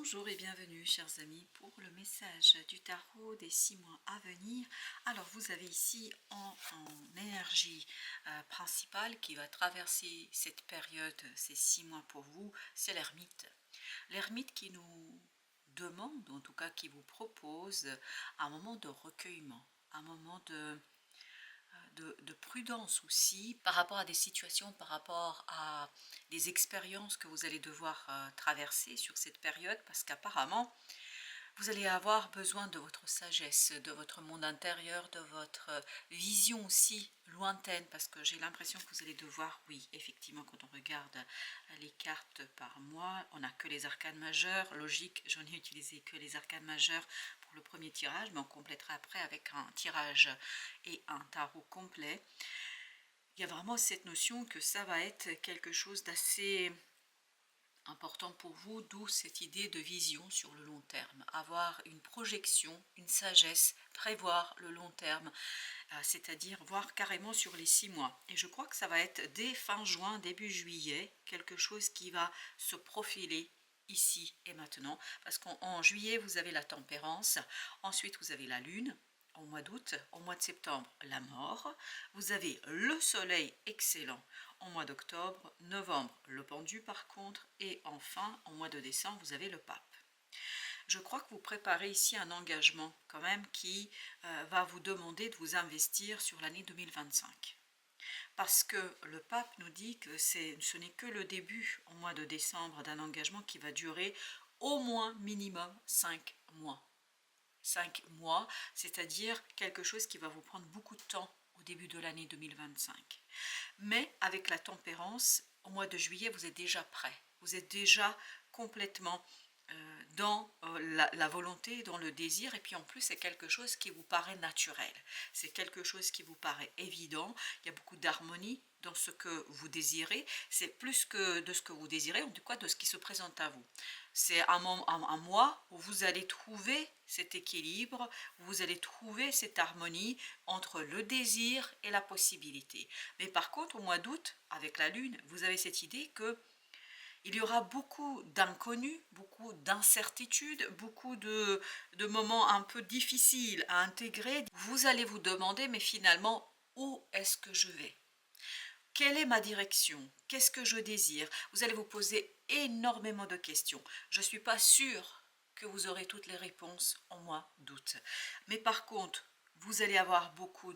Bonjour et bienvenue chers amis pour le message du tarot des 6 mois à venir. Alors vous avez ici en énergie principale qui va traverser cette période, ces 6 mois pour vous, c'est l'ermite. L'ermite qui nous demande, en tout cas qui vous propose un moment de recueillement, un moment de prudence aussi par rapport à des situations, par rapport à des expériences que vous allez devoir traverser sur cette période, parce qu'apparemment vous allez avoir besoin de votre sagesse, de votre monde intérieur, de votre vision aussi lointaine, parce que j'ai l'impression que vous allez devoir, oui, effectivement, quand on regarde les cartes par mois, on n'a que les arcanes majeures, logique, j'en ai utilisé que les arcanes majeures pour le premier tirage, mais on complétera après avec un tirage et un tarot complet. Il y a vraiment cette notion que ça va être quelque chose d'assez important pour vous, d'où cette idée de vision sur le long terme, avoir une projection, une sagesse, prévoir le long terme, c'est-à-dire voir carrément sur les 6 mois. Et je crois que ça va être dès fin juin, début juillet, quelque chose qui va se profiler ici et maintenant, parce qu'en juillet vous avez la tempérance, ensuite vous avez la lune, au mois d'août, au mois de septembre, la mort, vous avez le soleil excellent au mois d'octobre, novembre, le pendu par contre, et enfin, au mois de décembre, vous avez le pape. Je crois que vous préparez ici un engagement quand même qui va vous demander de vous investir sur l'année 2025. Parce que le pape nous dit que ce n'est que le début au mois de décembre d'un engagement qui va durer au moins minimum 5 mois. 5 mois, c'est-à-dire quelque chose qui va vous prendre beaucoup de temps au début de l'année 2025. Mais avec la tempérance, au mois de juillet, vous êtes déjà prêt. Vous êtes déjà complètement dans la volonté, dans le désir, et puis en plus c'est quelque chose qui vous paraît naturel, c'est quelque chose qui vous paraît évident, il y a beaucoup d'harmonie dans ce que vous désirez, c'est plus que de ce que vous désirez, en tout cas de ce qui se présente à vous. C'est un mois où vous allez trouver cet équilibre, où vous allez trouver cette harmonie entre le désir et la possibilité. Mais par contre, au mois d'août, avec la lune, vous avez cette idée que il y aura beaucoup d'inconnus, beaucoup d'incertitudes, beaucoup de moments un peu difficiles à intégrer. Vous allez vous demander, mais finalement, où est-ce que je vais? Quelle est ma direction? Qu'est-ce que je désire? Vous allez vous poser énormément de questions. Je ne suis pas sûre que vous aurez toutes les réponses au mois d'août. Mais par contre, vous allez avoir beaucoup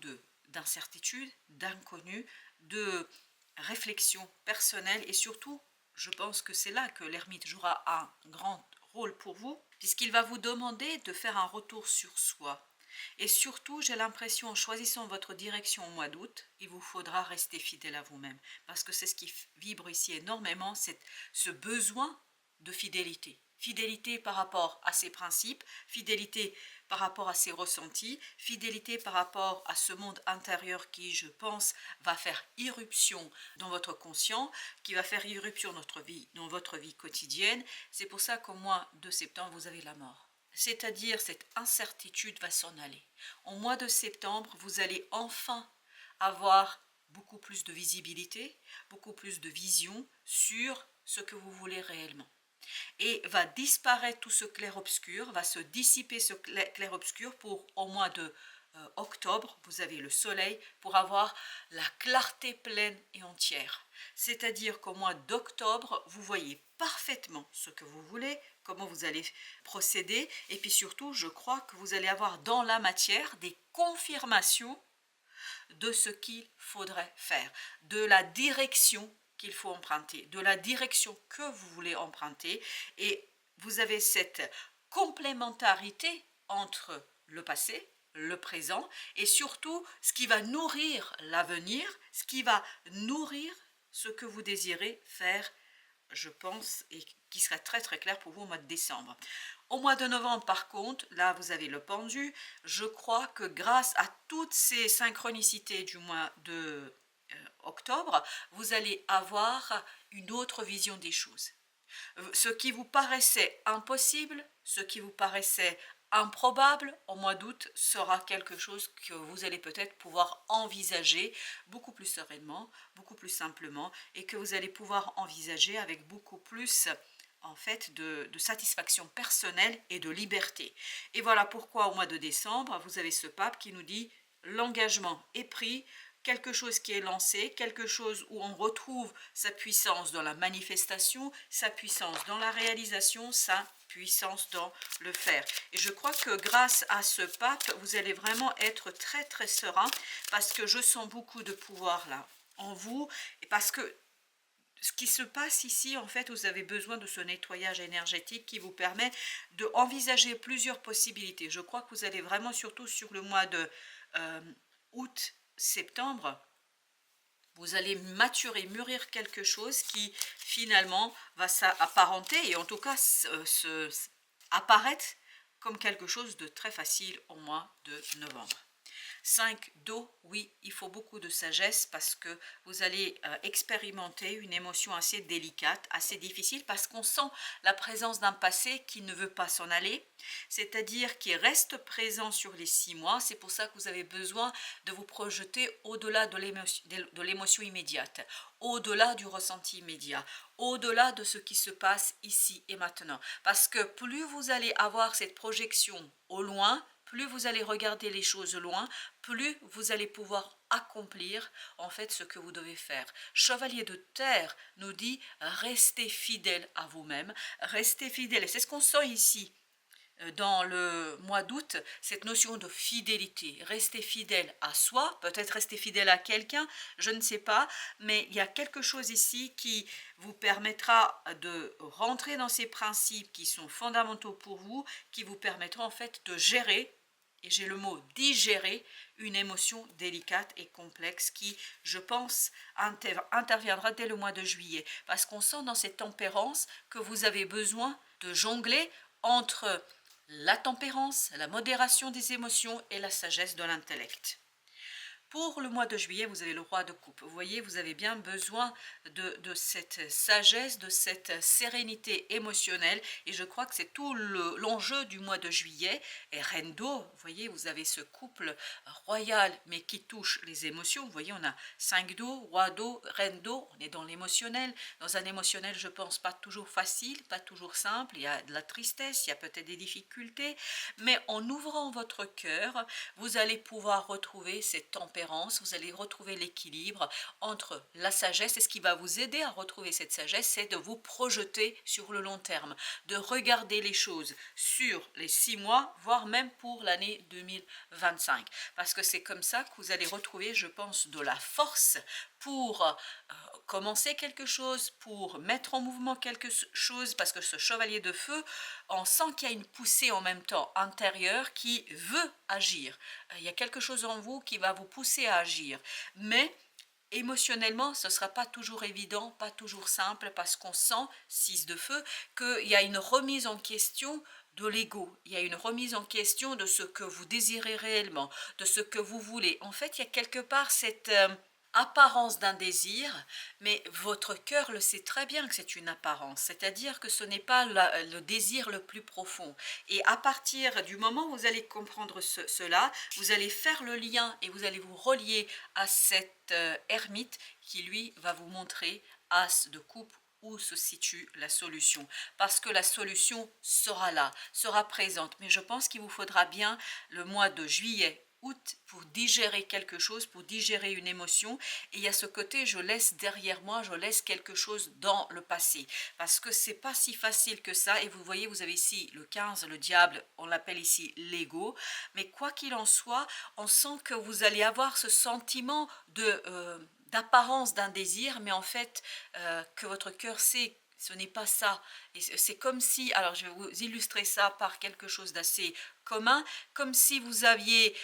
d'incertitudes, d'inconnus, de réflexions personnelles et surtout, je pense que c'est là que l'ermite jouera un grand rôle pour vous, puisqu'il va vous demander de faire un retour sur soi. Et surtout, j'ai l'impression, en choisissant votre direction au mois d'août, il vous faudra rester fidèle à vous-même. Parce que c'est ce qui vibre ici énormément, c'est ce besoin de fidélité. Fidélité par rapport à ses principes, fidélité par rapport à ses ressentis, fidélité par rapport à ce monde intérieur qui, je pense, va faire irruption dans votre conscient, qui va faire irruption dans votre vie quotidienne. C'est pour ça qu'au mois de septembre, vous avez la mort. C'est-à-dire cette incertitude va s'en aller. Au mois de septembre, vous allez enfin avoir beaucoup plus de visibilité, beaucoup plus de vision sur ce que vous voulez réellement. Et va disparaître tout ce clair-obscur, va se dissiper ce clair-obscur pour au mois de octobre, vous avez le soleil pour avoir la clarté pleine et entière. C'est-à-dire qu'au mois d'octobre, vous voyez parfaitement ce que vous voulez, comment vous allez procéder, et puis surtout, je crois que vous allez avoir dans la matière des confirmations de ce qu'il faudrait faire, de la direction qu'il faut emprunter, de la direction que vous voulez emprunter, et vous avez cette complémentarité entre le passé, le présent, et surtout ce qui va nourrir l'avenir, ce qui va nourrir ce que vous désirez faire, je pense, et qui sera très très clair pour vous au mois de décembre. Au mois de novembre, par contre, là vous avez le pendu. Je crois que grâce à toutes ces synchronicités du mois de octobre, vous allez avoir une autre vision des choses. Ce qui vous paraissait impossible, ce qui vous paraissait improbable au mois d'août sera quelque chose que vous allez peut-être pouvoir envisager beaucoup plus sereinement, beaucoup plus simplement, et que vous allez pouvoir envisager avec beaucoup plus en fait de satisfaction personnelle et de liberté. Et voilà pourquoi au mois de décembre, vous avez ce pape qui nous dit l'engagement est pris, quelque chose qui est lancé, quelque chose où on retrouve sa puissance dans la manifestation, sa puissance dans la réalisation, sa puissance dans le faire. Et je crois que grâce à ce pape, vous allez vraiment être très très serein parce que je sens beaucoup de pouvoir là en vous et parce que ce qui se passe ici, en fait, vous avez besoin de ce nettoyage énergétique qui vous permet d'envisager plusieurs possibilités. Je crois que vous allez vraiment, surtout sur le mois de août, septembre, vous allez maturer, mûrir quelque chose qui finalement va s'apparenter et en tout cas apparaître comme quelque chose de très facile au mois de novembre. 5 d'eau, oui, il faut beaucoup de sagesse parce que vous allez expérimenter une émotion assez délicate, assez difficile parce qu'on sent la présence d'un passé qui ne veut pas s'en aller, c'est-à-dire qui reste présent sur les 6 mois. C'est pour ça que vous avez besoin de vous projeter au-delà de l'émotion immédiate, au-delà du ressenti immédiat, au-delà de ce qui se passe ici et maintenant. Parce que plus vous allez avoir cette projection au loin, plus vous allez regarder les choses loin, plus vous allez pouvoir accomplir en fait ce que vous devez faire. Chevalier de terre nous dit restez fidèle à vous-même, restez fidèle. Et c'est ce qu'on sent ici dans le mois d'août, cette notion de fidélité, rester fidèle à soi, peut-être rester fidèle à quelqu'un, je ne sais pas, mais il y a quelque chose ici qui vous permettra de rentrer dans ces principes qui sont fondamentaux pour vous, qui vous permettront en fait de gérer, et j'ai le mot digérer, une émotion délicate et complexe qui, je pense, interviendra dès le mois de juillet. Parce qu'on sent dans cette tempérance que vous avez besoin de jongler entre la tempérance, la modération des émotions et la sagesse de l'intellect. Pour le mois de juillet, vous avez le roi de coupe. Vous voyez, vous avez bien besoin de cette sagesse, de cette sérénité émotionnelle. Et je crois que c'est tout l'enjeu du mois de juillet. Et reine d'eau, vous voyez, vous avez ce couple royal, mais qui touche les émotions. Vous voyez, on a 5 d'eau, roi d'eau, reine d'eau. On est dans l'émotionnel. Dans un émotionnel, je pense, pas toujours facile, pas toujours simple. Il y a de la tristesse, il y a peut-être des difficultés. Mais en ouvrant votre cœur, vous allez pouvoir retrouver cette tempérance. Vous allez retrouver l'équilibre entre la sagesse, et ce qui va vous aider à retrouver cette sagesse, c'est de vous projeter sur le long terme, de regarder les choses sur les 6 mois, voire même pour l'année 2025. Parce que c'est comme ça que vous allez retrouver, je pense, de la force pour commencer quelque chose, pour mettre en mouvement quelque chose, parce que ce chevalier de feu, on sent qu'il y a une poussée en même temps intérieure qui veut agir. Il y a quelque chose en vous qui va vous pousser à agir. Mais émotionnellement, ce ne sera pas toujours évident, pas toujours simple, parce qu'on sent, 6 de feu, qu'il y a une remise en question de l'ego. Il y a une remise en question de ce que vous désirez réellement, de ce que vous voulez. En fait, il y a quelque part cette apparence d'un désir, mais votre cœur le sait très bien que c'est une apparence, c'est-à-dire que ce n'est pas le désir le plus profond. Et à partir du moment où vous allez comprendre cela, vous allez faire le lien et vous allez vous relier à cet ermite qui lui va vous montrer as de coupe où se situe la solution, parce que la solution sera là, sera présente, mais je pense qu'il vous faudra bien le mois de juillet, août pour digérer quelque chose, pour digérer une émotion. Et il y a ce côté, je laisse derrière moi, je laisse quelque chose dans le passé, parce que c'est pas si facile que ça. Et vous voyez, vous avez ici le 15, le diable, on l'appelle ici l'ego, mais quoi qu'il en soit, on sent que vous allez avoir ce sentiment d'apparence d'un désir, mais en fait que votre cœur sait ce n'est pas ça. Et c'est comme si, alors je vais vous illustrer ça par quelque chose d'assez commun, comme si vous aviez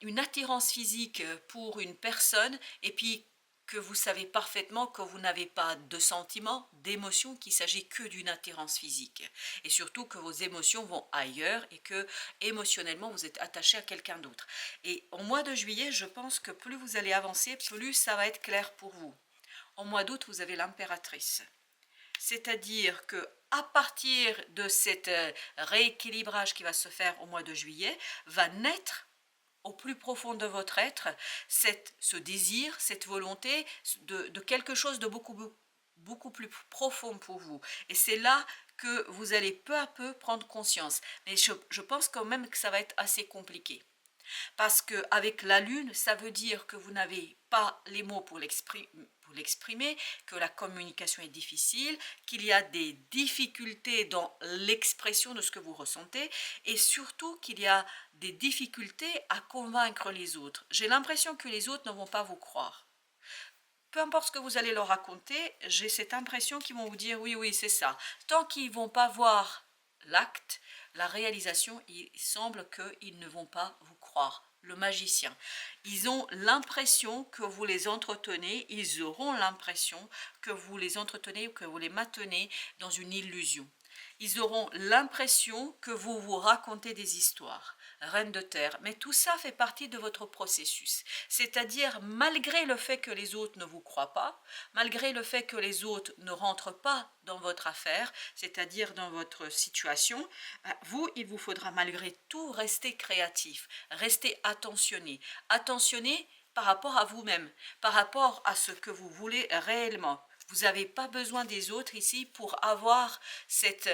une attirance physique pour une personne et puis que vous savez parfaitement que vous n'avez pas de sentiments, d'émotions, qu'il s'agit que d'une attirance physique. Et surtout que vos émotions vont ailleurs et que émotionnellement vous êtes attaché à quelqu'un d'autre. Et au mois de juillet, je pense que plus vous allez avancer, plus ça va être clair pour vous. Au mois d'août, vous avez l'impératrice. C'est-à-dire que à partir de cet rééquilibrage qui va se faire au mois de juillet, va naître au plus profond de votre être ce désir, cette volonté de quelque chose de beaucoup plus profond pour vous. Et c'est là que vous allez peu à peu prendre conscience. Mais je pense quand même que ça va être assez compliqué. Parce qu'avec la lune, ça veut dire que vous n'avez pas les mots pour l'exprimer, que la communication est difficile, qu'il y a des difficultés dans l'expression de ce que vous ressentez et surtout qu'il y a des difficultés à convaincre les autres. J'ai l'impression que les autres ne vont pas vous croire. Peu importe ce que vous allez leur raconter, j'ai cette impression qu'ils vont vous dire oui, oui, c'est ça. Tant qu'ils ne vont pas voir l'acte, la réalisation, il semble qu'ils ne vont pas vous croire. Le magicien. Ils ont l'impression que vous les entretenez, ils auront l'impression que vous les entretenez, que vous les maintenez dans une illusion. Ils auront l'impression que vous vous racontez des histoires. Reine de terre, mais tout ça fait partie de votre processus. C'est-à-dire, malgré le fait que les autres ne vous croient pas, malgré le fait que les autres ne rentrent pas dans votre affaire, c'est-à-dire dans votre situation, vous, il vous faudra malgré tout rester créatif, rester attentionné. Attentionné par rapport à vous-même, par rapport à ce que vous voulez réellement. Vous n'avez pas besoin des autres ici pour avoir cette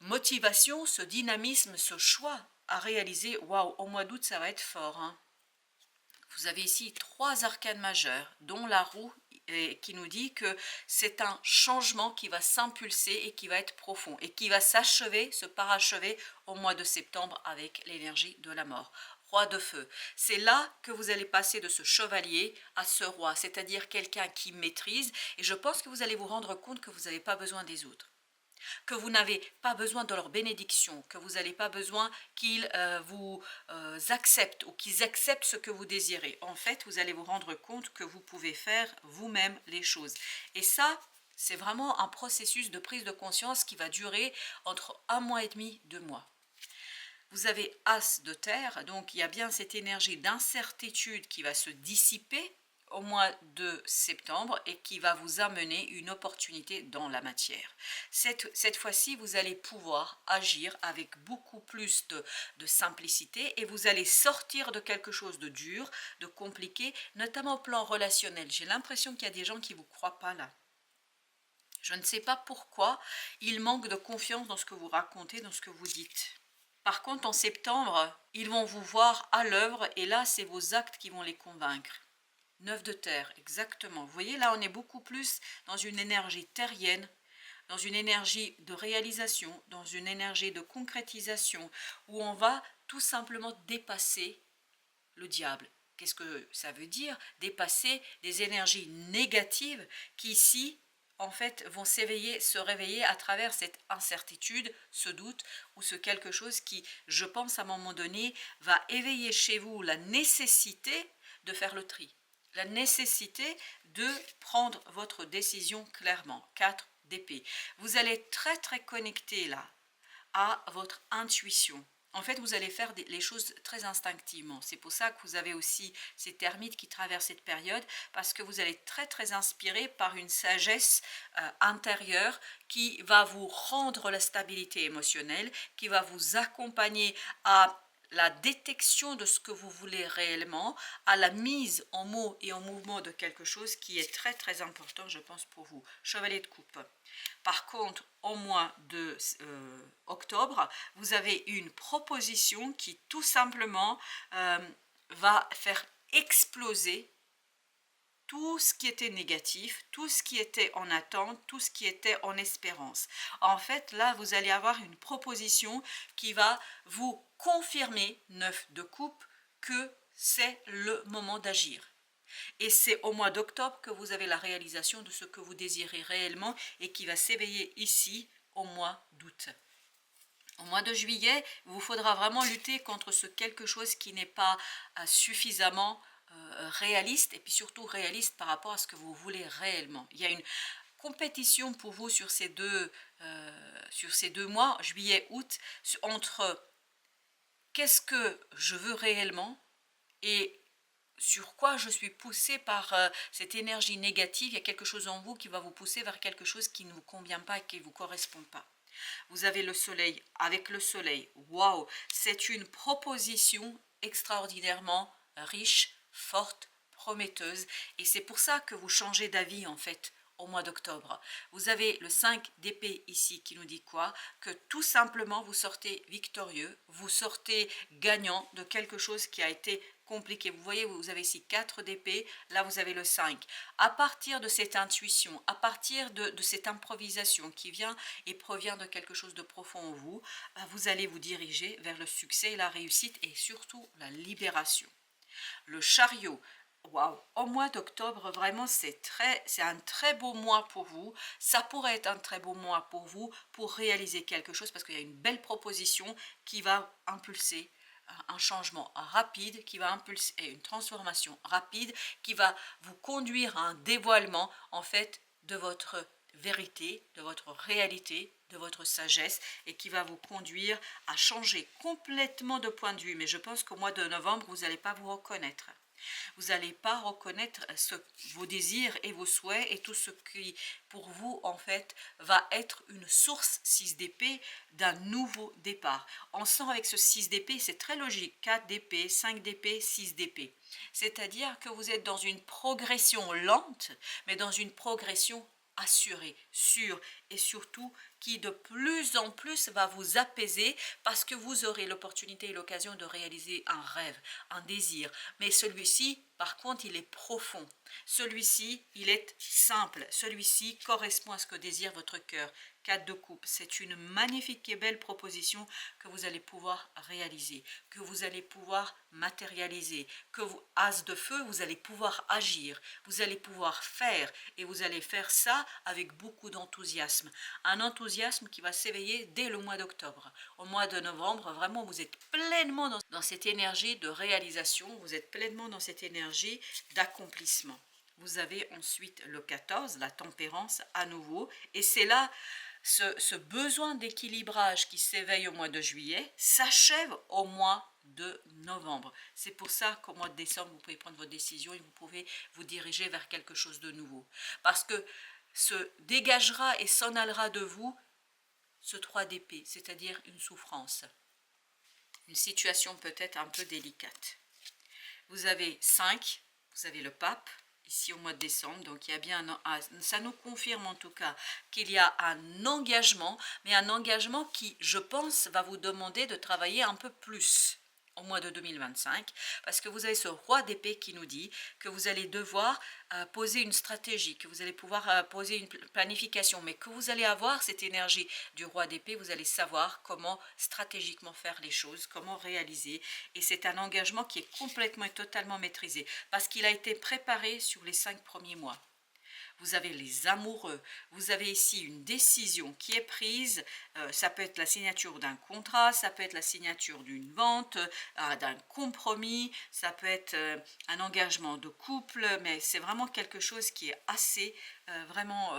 motivation, ce dynamisme, ce choix à réaliser. Waouh, au mois d'août, ça va être fort. Hein. Vous avez ici 3 arcanes majeures, dont la roue qui nous dit que c'est un changement qui va s'impulser et qui va être profond et qui va s'achever, se parachever au mois de septembre avec l'énergie de la mort. Roi de feu. C'est là que vous allez passer de ce chevalier à ce roi, c'est-à-dire quelqu'un qui maîtrise, et je pense que vous allez vous rendre compte que vous n'avez pas besoin des autres, que vous n'avez pas besoin de leur bénédiction, que vous n'avez pas besoin qu'ils vous acceptent ou qu'ils acceptent ce que vous désirez. En fait, vous allez vous rendre compte que vous pouvez faire vous-même les choses. Et ça, c'est vraiment un processus de prise de conscience qui va durer entre 1 mois et demi, 2 mois. Vous avez As de terre, donc il y a bien cette énergie d'incertitude qui va se dissiper au mois de septembre et qui va vous amener une opportunité dans la matière. Cette fois-ci, vous allez pouvoir agir avec beaucoup plus de simplicité et vous allez sortir de quelque chose de dur, de compliqué, notamment au plan relationnel. J'ai l'impression qu'il y a des gens qui ne vous croient pas là. Je ne sais pas pourquoi, ils manquent de confiance dans ce que vous racontez, dans ce que vous dites. Par contre, en septembre, ils vont vous voir à l'œuvre et là, c'est vos actes qui vont les convaincre. 9 de terre, exactement. Vous voyez, là, on est beaucoup plus dans une énergie terrienne, dans une énergie de réalisation, dans une énergie de concrétisation, où on va tout simplement dépasser le diable. Qu'est-ce que ça veut dire? Dépasser des énergies négatives qui, ici, en fait, vont se réveiller à travers cette incertitude, ce doute ou ce quelque chose qui, je pense, à un moment donné, va éveiller chez vous la nécessité de faire le tri. La nécessité de prendre votre décision clairement. 4 d'épée. Vous allez être très très connecté là à votre intuition. En fait, vous allez faire les choses très instinctivement. C'est pour ça que vous avez aussi ces termites qui traversent cette période, parce que vous allez être très très inspiré par une sagesse intérieure qui va vous rendre la stabilité émotionnelle, qui va vous accompagner à la détection de ce que vous voulez réellement, à la mise en mots et en mouvement de quelque chose qui est très très important, je pense, pour vous. Chevalier de coupe. Par contre, au mois de octobre, vous avez une proposition qui tout simplement va faire exploser tout ce qui était négatif, tout ce qui était en attente, tout ce qui était en espérance. En fait, là, vous allez avoir une proposition qui va vous confirmer, 9 de coupe, que c'est le moment d'agir. Et c'est au mois d'octobre que vous avez la réalisation de ce que vous désirez réellement et qui va s'éveiller ici au mois d'août. Au mois de juillet, il vous faudra vraiment lutter contre ce quelque chose qui n'est pas suffisamment réaliste et puis surtout réaliste par rapport à ce que vous voulez réellement. Il y a une compétition pour vous sur ces deux mois, juillet, août, entre qu'est-ce que je veux réellement et sur quoi je suis poussée par cette énergie négative. Il y a quelque chose en vous qui va vous pousser vers quelque chose qui ne vous convient pas et qui ne vous correspond pas. Vous avez le soleil. Avec le soleil, waouh, c'est une proposition extraordinairement riche, forte, prometteuse. Et c'est pour ça que vous changez d'avis en fait au mois d'octobre. Vous avez le 5 d'épée ici qui nous dit quoi? Que tout simplement vous sortez victorieux, vous sortez gagnant de quelque chose qui a été compliqué. Vous voyez, vous avez ici 4 d'épée, là vous avez le 5. À partir de cette intuition, à partir de cette improvisation qui vient et provient de quelque chose de profond en vous, vous allez vous diriger vers le succès, la réussite et surtout la libération. Le chariot, waouh, au mois d'octobre, vraiment, c'est un très beau mois pour vous. Ça pourrait être un très beau mois pour vous pour réaliser quelque chose parce qu'il y a une belle proposition qui va impulser un changement rapide, qui va impulser une transformation rapide, qui va vous conduire à un dévoilement, en fait, de votre vérité, de votre réalité, de votre sagesse et qui va vous conduire à changer complètement de point de vue. Mais je pense qu'au mois de novembre, vous n'allez pas vous reconnaître. Vous n'allez pas reconnaître vos désirs et vos souhaits et tout ce qui, pour vous, en fait, va être une source 6 d'épée d'un nouveau départ. On sent avec ce 6 d'épée, c'est très logique, 4 d'épée, 5 d'épée, 6 d'épée. C'est-à-dire que vous êtes dans une progression lente, mais dans une progression assurée, sûre et surtout qui de plus en plus va vous apaiser parce que vous aurez l'opportunité et l'occasion de réaliser un rêve, un désir. Mais celui-ci, par contre, il est profond. Celui-ci, il est simple. Celui-ci correspond à ce que désire votre cœur. 4 de coupe, c'est une magnifique et belle proposition que vous allez pouvoir réaliser, que vous allez pouvoir matérialiser, que vous, as de feu, vous allez pouvoir agir, vous allez pouvoir faire et vous allez faire ça avec beaucoup d'enthousiasme. Un enthousiasme qui va s'éveiller dès le mois d'octobre. Au mois de novembre, vraiment, vous êtes pleinement dans cette énergie de réalisation, vous êtes pleinement dans cette énergie d'accomplissement. Vous avez ensuite le 14, la tempérance à nouveau, et c'est là ce besoin d'équilibrage qui s'éveille au mois de juillet s'achève au mois de novembre. C'est pour ça qu'au mois de décembre, vous pouvez prendre vos décisions et vous pouvez vous diriger vers quelque chose de nouveau. Parce que se dégagera et s'en allera de vous ce 3 d'épée, c'est-à-dire une souffrance, une situation peut-être un peu délicate. Vous avez 5, vous avez le pape, ici au mois de décembre, donc il y a bien ça nous confirme en tout cas qu'il y a un engagement, mais un engagement qui, je pense, va vous demander de travailler un peu plus au mois de 2025, parce que vous avez ce roi d'épée qui nous dit que vous allez devoir poser une stratégie, que vous allez pouvoir poser une planification, mais que vous allez avoir cette énergie du roi d'épée, vous allez savoir comment stratégiquement faire les choses, comment réaliser, et c'est un engagement qui est complètement et totalement maîtrisé, parce qu'il a été préparé sur les 5 premiers mois. Vous avez les amoureux, vous avez ici une décision qui est prise, ça peut être la signature d'un contrat, ça peut être la signature d'une vente, d'un compromis, ça peut être un engagement de couple, mais c'est vraiment quelque chose qui est assez vraiment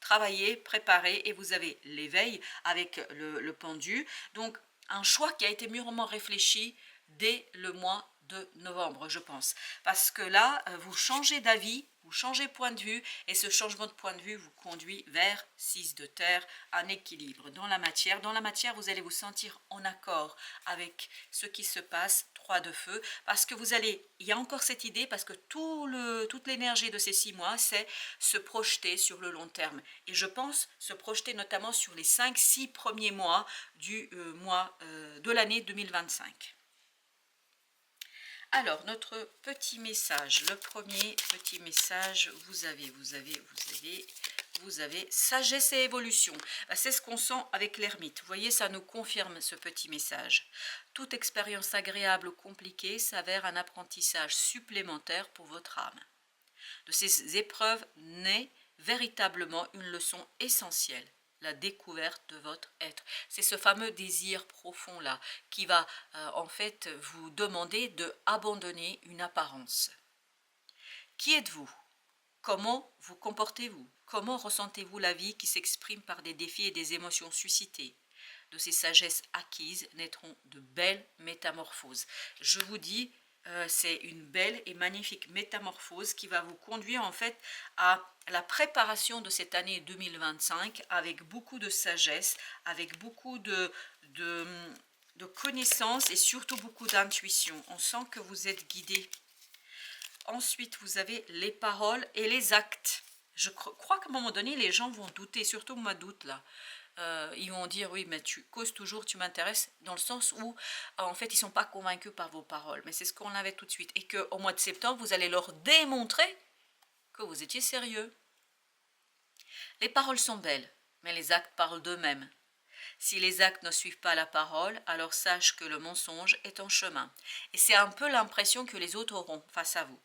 travaillé, préparé, et vous avez l'éveil avec le pendu, donc un choix qui a été mûrement réfléchi dès le mois de novembre, je pense. Parce que là, vous changez d'avis, vous changez point de vue, et ce changement de point de vue vous conduit vers 6 de terre, un équilibre dans la matière. Dans la matière, vous allez vous sentir en accord avec ce qui se passe, 3 de feu, parce que vous allez, il y a encore cette idée, parce que toute l'énergie de ces 6 mois, c'est se projeter sur le long terme. Et je pense se projeter notamment sur les 5-6 premiers mois du mois de l'année 2025. Alors, notre petit message, le premier petit message, vous avez sagesse et évolution. C'est ce qu'on sent avec l'ermite. Vous voyez, ça nous confirme ce petit message. Toute expérience agréable ou compliquée s'avère un apprentissage supplémentaire pour votre âme. De ces épreuves naît véritablement une leçon essentielle, la découverte de votre être. C'est ce fameux désir profond-là qui va en fait vous demander de abandonner une apparence. Qui êtes-vous? Comment vous comportez-vous? Comment ressentez-vous la vie qui s'exprime par des défis et des émotions suscitées? De ces sagesses acquises naîtront de belles métamorphoses. Je vous dis, c'est une belle et magnifique métamorphose qui va vous conduire en fait à la préparation de cette année 2025 avec beaucoup de sagesse, avec beaucoup de connaissances et surtout beaucoup d'intuition. On sent que vous êtes guidé. Ensuite, vous avez les paroles et les actes. je crois qu'à un moment donné, les gens vont douter, surtout au mois d'août là. Ils vont dire oui, mais tu causes toujours, tu m'intéresses, dans le sens où en fait ils sont pas convaincus par vos paroles. Mais c'est ce qu'on avait tout de suite. Et qu'au mois de septembre, vous allez leur démontrer que vous étiez sérieux. Les paroles sont belles, mais les actes parlent d'eux-mêmes. Si les actes ne suivent pas la parole, alors sache que le mensonge est en chemin. Et c'est un peu l'impression que les autres auront face à vous.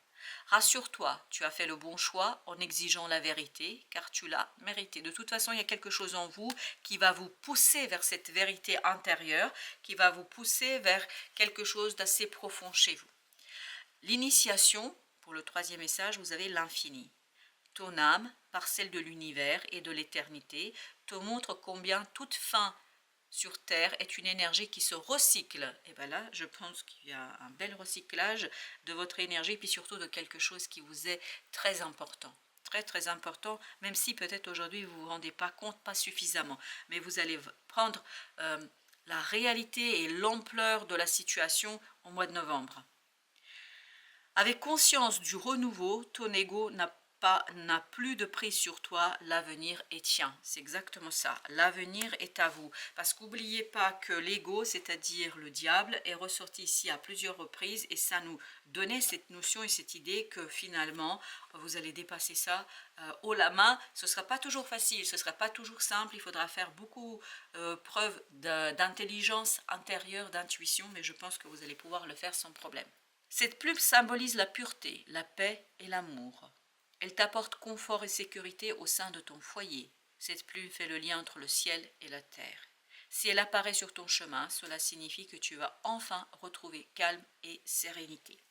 Rassure-toi, tu as fait le bon choix en exigeant la vérité, car tu l'as mérité. De toute façon, il y a quelque chose en vous qui va vous pousser vers cette vérité intérieure, qui va vous pousser vers quelque chose d'assez profond chez vous. L'initiation, pour le troisième message, vous avez l'infini. Ton âme, parcelle de l'univers et de l'éternité, te montre combien toute fin sur Terre est une énergie qui se recycle. Et bien là, je pense qu'il y a un bel recyclage de votre énergie, puis surtout de quelque chose qui vous est très important. Très très important, même si peut-être aujourd'hui vous ne vous rendez pas compte, pas suffisamment. Mais vous allez prendre la réalité et l'ampleur de la situation au mois de novembre. Avec conscience du renouveau, ton ego n'a plus de prise sur toi, l'avenir est tien. C'est exactement ça, l'avenir est à vous. Parce qu'oubliez pas que l'ego, c'est-à-dire le diable, est ressorti ici à plusieurs reprises et ça nous donnait cette notion et cette idée que finalement, vous allez dépasser ça haut la main. Ce ne sera pas toujours facile, ce ne sera pas toujours simple, il faudra faire beaucoup preuve d'intelligence intérieure, d'intuition, mais je pense que vous allez pouvoir le faire sans problème. Cette plume symbolise la pureté, la paix et l'amour. Elle t'apporte confort et sécurité au sein de ton foyer. Cette plume fait le lien entre le ciel et la terre. Si elle apparaît sur ton chemin, cela signifie que tu vas enfin retrouver calme et sérénité.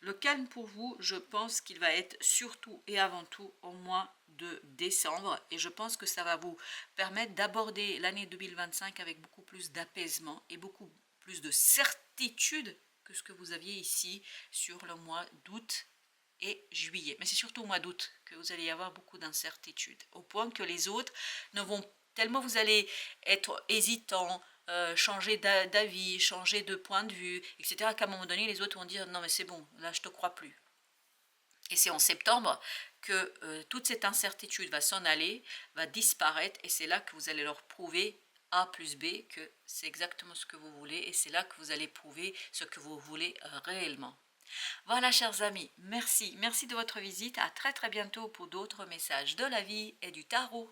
Le calme pour vous, je pense qu'il va être surtout et avant tout au mois de décembre et je pense que ça va vous permettre d'aborder l'année 2025 avec beaucoup plus d'apaisement et beaucoup plus de certitude que ce que vous aviez ici sur le mois d'août et juillet. Mais c'est surtout au mois d'août que vous allez avoir beaucoup d'incertitudes, au point que les autres ne vont, tellement vous allez être hésitant, changer d'avis, changer de point de vue, etc., qu'à un moment donné, les autres vont dire non mais c'est bon, là je te crois plus. Et c'est en septembre que toute cette incertitude va s'en aller, va disparaître, et c'est là que vous allez leur prouver A plus B que c'est exactement ce que vous voulez, et c'est là que vous allez prouver ce que vous voulez réellement. Voilà chers amis, merci de votre visite, à très très bientôt pour d'autres messages de la vie et du tarot.